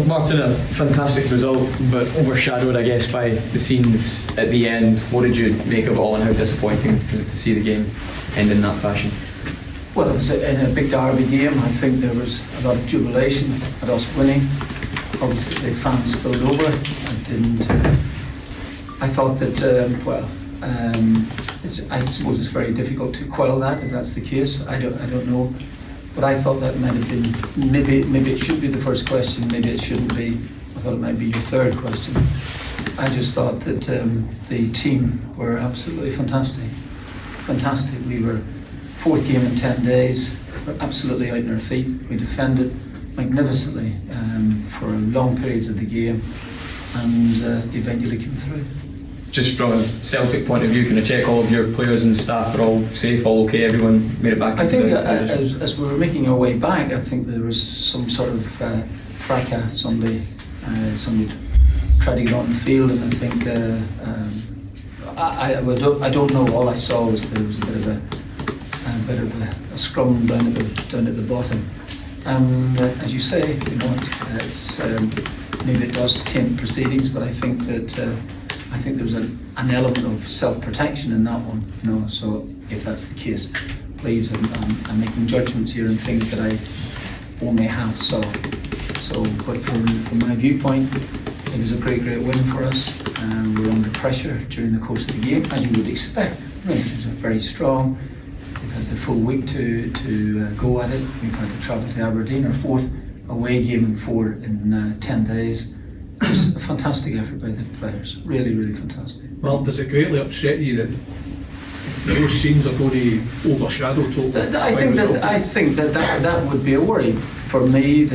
Martin, a fantastic result, but overshadowed, I guess, by the scenes at the end. What did you make of it all, and how disappointing was it to see the game end in that fashion? Well, it was in a big derby game. I think there was a lot of jubilation at us winning. Obviously, the fans spilled over. I thought that, I suppose it's very difficult to quell that if that's the case. I don't know. But I thought that might have been, maybe it should be the first question, maybe it shouldn't be. I thought it might be your third question. I just thought that the team were absolutely fantastic. Fantastic. We were fourth game in 10 days. We're absolutely out on our feet. We defended magnificently for long periods of the game, and eventually came through. Just from a Celtic point of view, can I check all of your players and staff are all safe, all okay, everyone made it back? I think as we were making our way back, I think there was some sort of fracas. Somebody tried to get on the field, and I think I don't know. All I saw was there was a bit of a scrum down at the bottom. And as you say, you know, it's maybe it does taint proceedings, but I think that. I think there's an element of self-protection in that one, you know. So if that's the case, please, I'm making judgments here on things that I only half saw. So, but from my viewpoint, it was a great win for us. We were under pressure during the course of the game, as you would expect. Rangers are very strong. We've had the full week to go at it. We've had to travel to Aberdeen, our fourth away game in 10 days. It was a fantastic effort by the players, really, really fantastic. Well, does it greatly upset you that those scenes are going to overshadow total? I think that would be a worry for me.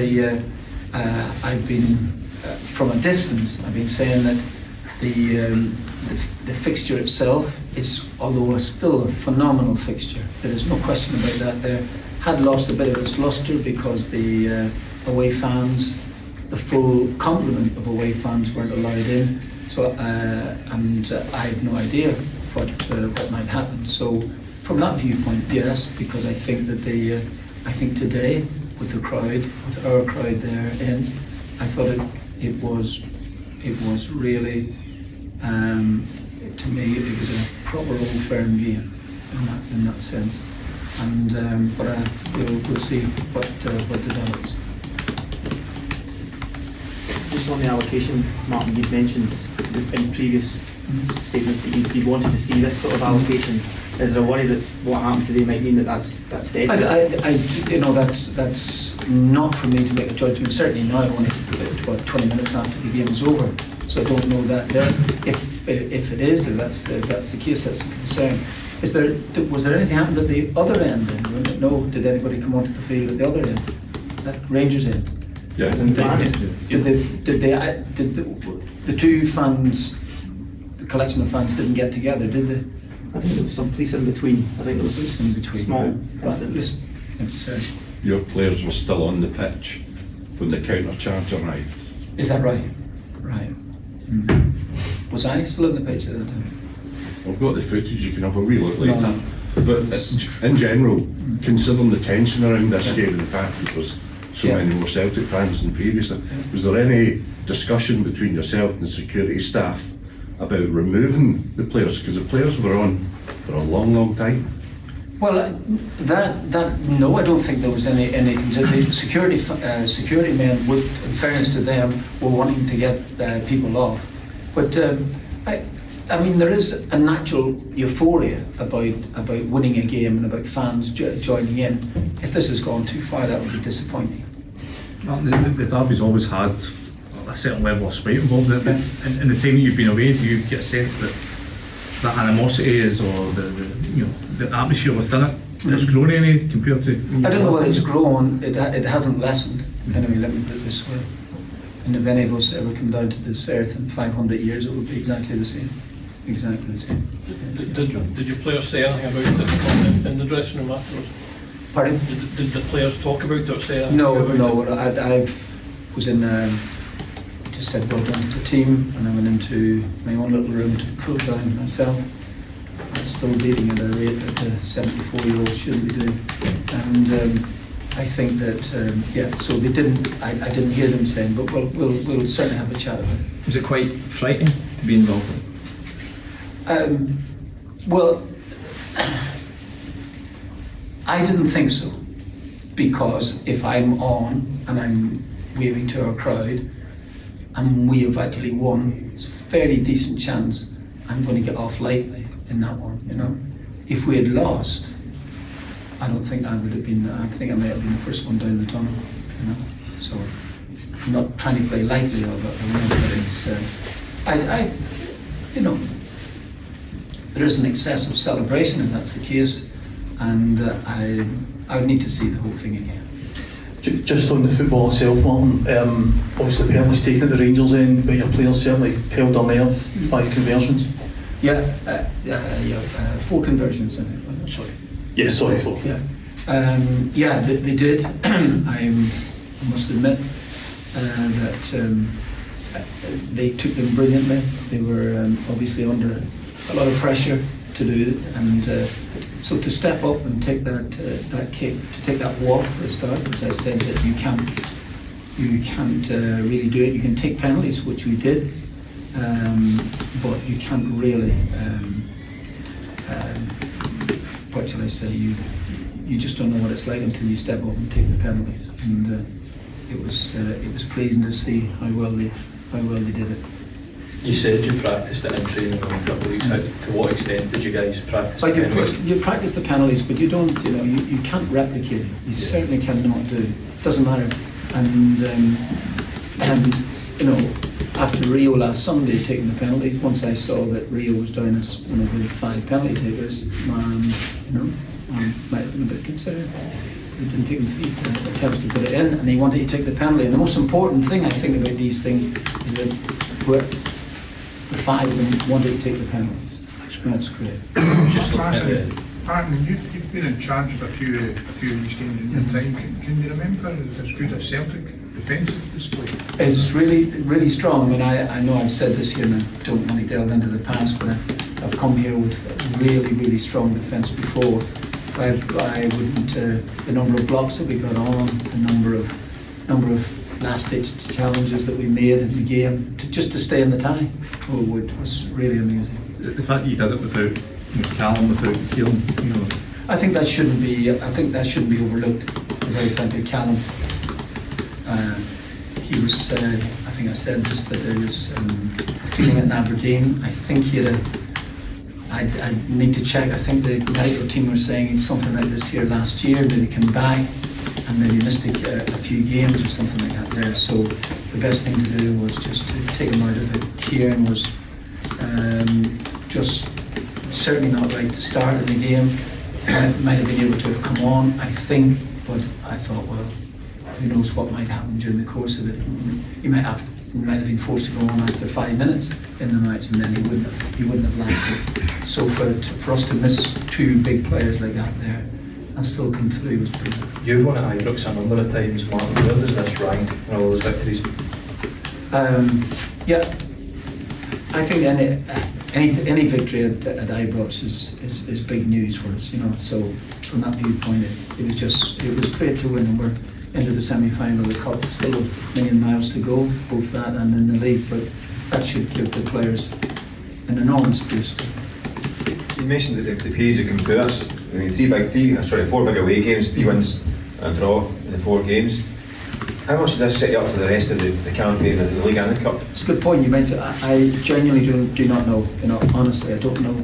I've been from a distance. I've been saying that the fixture itself is, although still a phenomenal fixture. There is no question about that. There had lost a bit of its lustre because the away fans. The full complement of away fans weren't allowed in, so and I have no idea what might happen. So, from that viewpoint, yes, because I think that I think today with the crowd, with our crowd there in, I thought it was really, to me, it was a proper old firm game in that sense. And but we'll see what develops. Just on the allocation, Martin, you've mentioned in previous statements that you wanted to see this sort of allocation. Is there a worry that what happened today might mean that that's dead? That's not for me to make a judgment. Certainly now, only about 20 minutes after the game is over, so I don't know that there. If it is, if that's the case, that's a concern. Was there anything happened at the other end then? No, did anybody come onto the field at the other end? At Rangers end? Yeah. Did the two fans, the collection of fans, didn't get together? Did they? I think there was some police in between. I think there was police in between. Small. Listen, it's, Your players were still on the pitch when the counter charge arrived. Is that right? Right. Mm. Was I still on the pitch at that time? I've got the footage. You can have a wee look later. No. But in general, considering the tension around this game and the fact that there's so many more Celtic fans than previously, was there any discussion between yourself and the security staff about removing the players, because the players were on for a long time? Well, no, I don't think there was any. The security men, would, in fairness to them, were wanting to get people off. But I mean, there is a natural euphoria about winning a game and about fans joining in. If this has gone too far, that would be disappointing. Well, the derby's always had a certain level of spite involved in it. In the time that you've been away, do you get a sense that that animosity is, or the atmosphere within it, has grown any compared to? I don't know whether it's grown. It hasn't lessened. Anyway, let me put it this way. And if any of us ever come down to this earth in 500 years, it will be exactly the same. Exactly the same. Did your players say anything about it in the dressing room afterwards? Pardon? Did the players talk about it or say anything? No. I was in. Just said well done to the team, and I went into my own little room to cool down myself. I'm still bleeding at a rate that a 74-year-old shouldn't be doing, and I think that yeah. So they didn't. I didn't hear them saying, but we'll certainly have a chat about it. Was it quite frightening to be involved in? Well, I didn't think so, because if I'm on and I'm waving to our crowd and we have actually won, it's a fairly decent chance I'm going to get off lightly in that one, you know. If we had lost, I don't think I would have been, I think I might have been the first one down the tunnel, you know. So I'm not trying to play lightly of it, but it's, you know, there is an excessive celebration if that's the case, and I would need to see the whole thing again. Just on the football itself, Martin, obviously the penalties taken at the Rangers end, but your players certainly held their nerve, 5 conversions. Yeah, 4 conversions in it, wasn't it? Sorry. Yeah, sorry, 4. Yeah, yeah, they did. I must admit that they took them brilliantly. They were obviously under a lot of pressure to do it, and so to step up and take that kick, to take that walk for a start, as I said, that you can't really do it. You can take penalties, which we did, but you can't really. What shall I say? You just don't know what it's like until you step up and take the penalties, and it was pleasing to see how well they did it. You said you practiced it in training over a couple of weeks. To what extent did you guys practice Like the penalties? you practice the penalties, but you don't. You know, you can't replicate it. You certainly cannot do it. Doesn't matter. And you know, after Rio last Sunday taking the penalties, once I saw that Rio was down as one of the 5 penalty takers, you know, might have been a bit concerned. It didn't take him 3 attempts to put it in, and he wanted to take the penalty. And the most important thing I think about these things is that the 5 of them wanted to take the penalties. That's great. Just looking at it. Martin, you've been in charge of a few of these games in your time. Can you remember as good as Celtic defensive display? It's really strong. I mean, I know I've said this here, and I don't want to delve into the past, but I've come here with really strong defence before. I wouldn't. The number of blocks that we got on, the number of last-ditch challenges that we made in the game, just to stay in the tie, was really amazing. The fact you did it without Callum, without Keelan, you know. I think that shouldn't be overlooked. Very frankly, Callum. He was. I think I said this, that there was a feeling at Aberdeen. I think he had I need to check. I think the medical team were saying something like this here last year. Maybe come back and maybe missed a few games or something like that there. So the best thing to do was just to take him out of it. Kieran was just certainly not right to start in the game. Might have been able to have come on, I think, but I thought, well, who knows what might happen during the course of it. He might have been forced to go on after 5 minutes in the match, and then he wouldn't have lasted. So for us to miss 2 big players like that there and still come through was brilliant. You've won at Ibrox a number of times, Martin. Where does this rank in all those victories? Yeah, I think any victory at Ibrox is big news for us, you know. So from that viewpoint, it was great to win, and we're into the semi-final of the cup. Still a million miles to go, both that and in the league, but that should give the players an enormous boost. You mentioned that the periods that come through us. I mean, 4 big away games, 3 wins and a draw in the 4 games. How much does this set you up for the rest of the campaign in the league and the cup? It's a good point you mentioned. I genuinely do not know. You know, honestly, I don't know.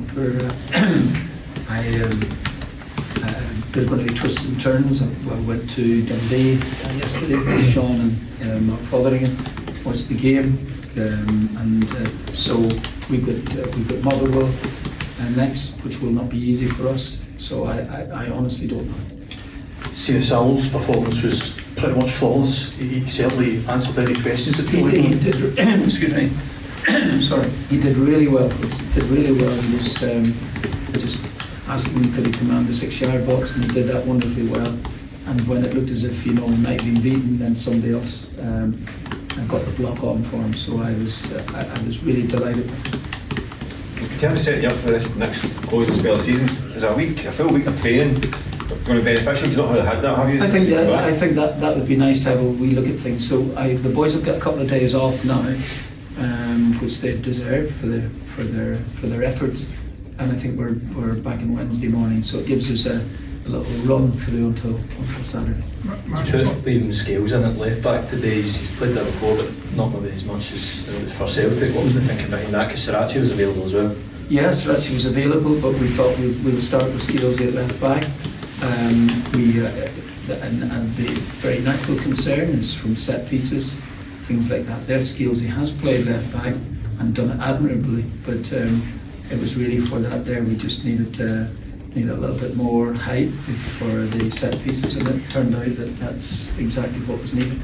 There's going to be twists and turns. I went to Dundee yesterday with Sean and Mark Fotheringham, watched the game, and so we've got Motherwell next, which will not be easy for us. So I honestly don't know. CSL's performance was pretty much flawless. He certainly answered any questions that people He did. Excuse me. Sorry. He did really well. He did really well. He was. I just asked him could he command the 6-yard box, and he did that wonderfully well. And when it looked as if he might have been beaten, then somebody else got the block on for him. So I was really delighted with him. In terms of setting you up for this next closing spell of the season, is a full week of training going to be beneficial? You've not really had that, have you? I think that would be nice to have a wee look at things. So the boys have got a couple of days off now, which they deserve for their efforts. And I think we're back on Wednesday morning, so it gives us a little run through until Saturday. Leaving Scales in at left back today, he's played that before, but not maybe as much as for Celtic. What was the thinking behind that? Because Sriracha was available as well. Yes, Sriracha was available, but we thought we'll start with Scales at left back. And the very natural concern is from set pieces, things like that. Their Scales, he has played left back and done it admirably, but it was really for that there we just needed a little bit more height for the set pieces, and it turned out that that's exactly what was needed.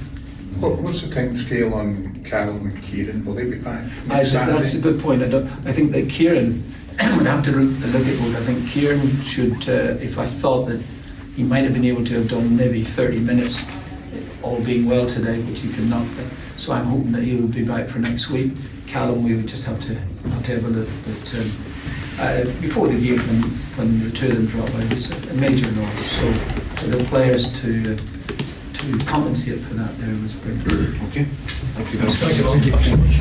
What's the time scale on Callum and Kieran? Will they be back? That's a good point. I think that Kieran would have to look at both. I think Kieran should, if I thought that he might have been able to have done maybe 30 minutes, all being well today, which he could not. So I'm hoping that he will be back for next week. Callum, we would just have to have a look. But before the game, when the two of them drop out, it's a major loss. So for the players to compensate for that there was brilliant. Okay, thank you. Thank you very much.